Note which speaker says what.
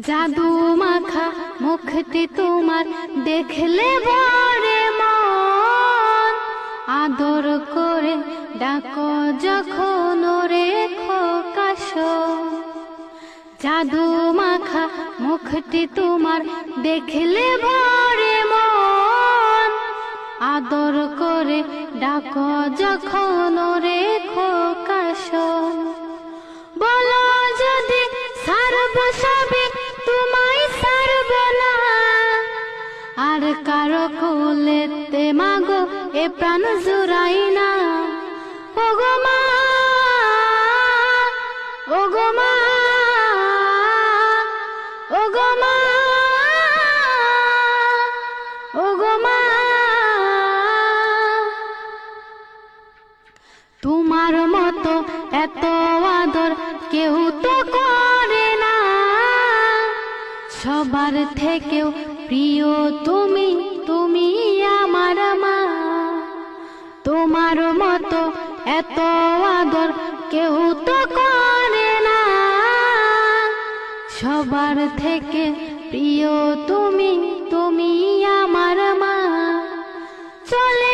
Speaker 1: জাদু মাখা মুখটি তোমার দেখলে বরে মন, আদর করে ডাকো যখন ওরে খোকাশোন। জাদু মাখা মুখটি তোমার দেখলে বরে মন, আদর করে ডাকো যখন ওরে খোকাশোন। বলো যদি সারব সবে তোমায় সারব না, আর কারো কোলেতে মাগো এ প্রাণ জুড়াই না। ওগো মা, ওগো মা, ওগো মা, ওগো মা। তোমার মতো এত আদর কেউ তো করে না, সবার থেকেও প্রিয় তুমি, তুমি আমার মা। তোমার মতো এত আদর কেউ তো করে না, সবার থেকে প্রিয় তুমি, তুমি আমার মা। চলে